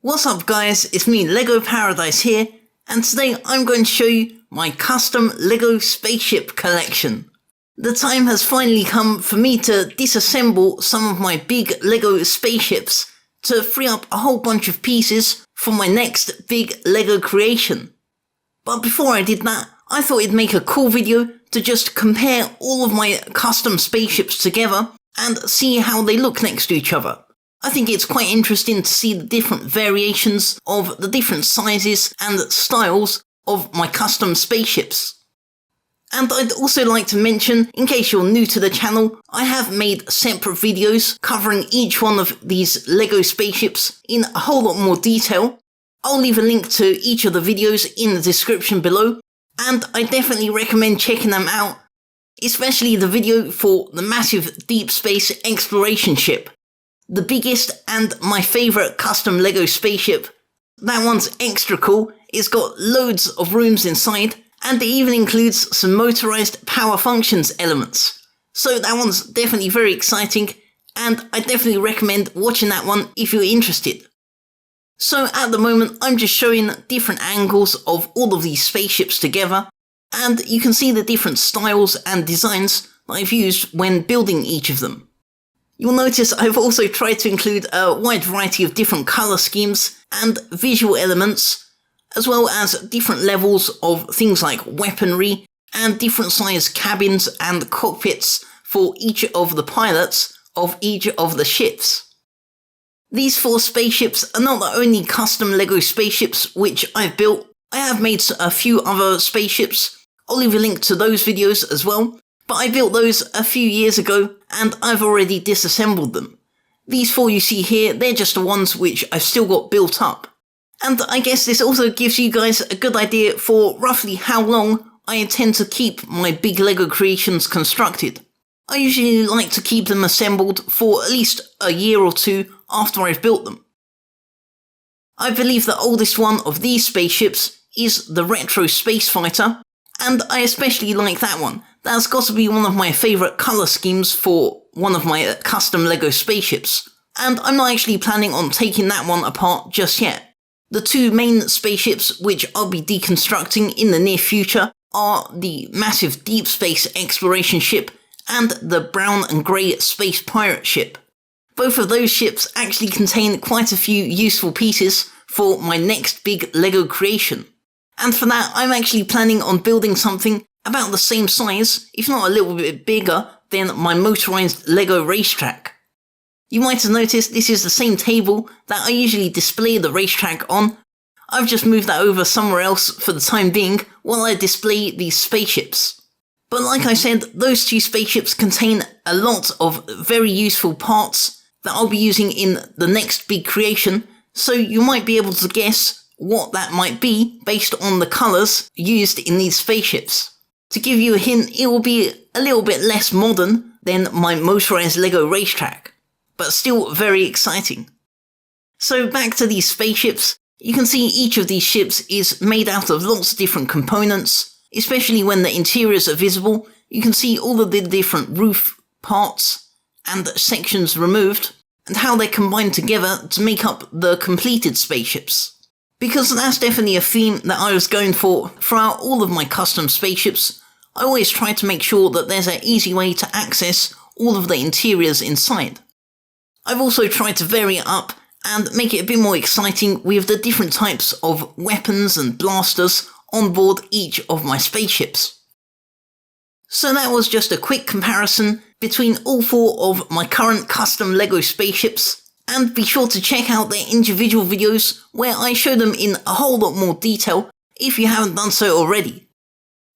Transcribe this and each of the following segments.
What's up guys, it's me Lego Paradise here, and today I'm going to show you my custom Lego spaceship collection. The time has finally come for me to disassemble some of my big Lego spaceships to free up a whole bunch of pieces for my next big Lego creation. But before I did that, I thought it'd make a cool video to just compare all of my custom spaceships together and see how they look next to each other. I think it's quite interesting to see the different variations of the different sizes and styles of my custom spaceships. And I'd also like to mention, in case you're new to the channel, I have made separate videos covering each one of these Lego spaceships in a whole lot more detail. I'll leave a link to each of the videos in the description below, and I definitely recommend checking them out, especially the video for the massive deep space exploration ship. The biggest and my favourite custom Lego spaceship. That one's extra cool, it's got loads of rooms inside, and it even includes some motorised power functions elements. So that one's definitely very exciting, and I definitely recommend watching that one if you're interested. So at the moment I'm just showing different angles of all of these spaceships together, and you can see the different styles and designs that I've used when building each of them. You'll notice I've also tried to include a wide variety of different colour schemes and visual elements, as well as different levels of things like weaponry and different size cabins and cockpits for each of the pilots of each of the ships. These 4 spaceships are not the only custom Lego spaceships which I've built. I have made a few other spaceships. I'll leave a link to those videos as well. But I built those a few years ago and I've already disassembled them. These 4 you see here, they're just the ones which I've still got built up. And I guess this also gives you guys a good idea for roughly how long I intend to keep my big Lego creations constructed. I usually like to keep them assembled for at least a year or 2 after I've built them. I believe the oldest one of these spaceships is the retro space fighter, and I especially like that one. That's got to be one of my favourite colour schemes for one of my custom Lego spaceships, and I'm not actually planning on taking that one apart just yet. The 2 main spaceships which I'll be deconstructing in the near future are the massive deep space exploration ship and the brown and grey space pirate ship. Both of those ships actually contain quite a few useful pieces for my next big Lego creation. And for that I'm actually planning on building something about the same size, if not a little bit bigger, than my motorised Lego racetrack. You might have noticed this is the same table that I usually display the racetrack on. I've just moved that over somewhere else for the time being while I display these spaceships. But like I said, those 2 spaceships contain a lot of very useful parts that I'll be using in the next big creation, so you might be able to guess what that might be based on the colours used in these spaceships. To give you a hint, it will be a little bit less modern than my motorised Lego racetrack, but still very exciting. So back to these spaceships, you can see each of these ships is made out of lots of different components, especially when the interiors are visible. You can see all of the different roof parts and sections removed, and how they're combined together to make up the completed spaceships. Because that's definitely a theme that I was going for throughout all of my custom spaceships. I always try to make sure that there's an easy way to access all of the interiors inside. I've also tried to vary it up and make it a bit more exciting with the different types of weapons and blasters on board each of my spaceships. So that was just a quick comparison between all 4 of my current custom Lego spaceships. And be sure to check out their individual videos where I show them in a whole lot more detail if you haven't done so already.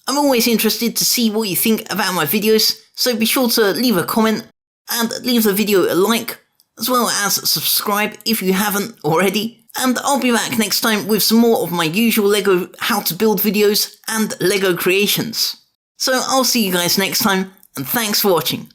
I'm always interested to see what you think about my videos, so be sure to leave a comment and leave the video a like, as well as subscribe if you haven't already. And I'll be back next time with some more of my usual Lego how to build videos and Lego creations. So I'll see you guys next time, and thanks for watching.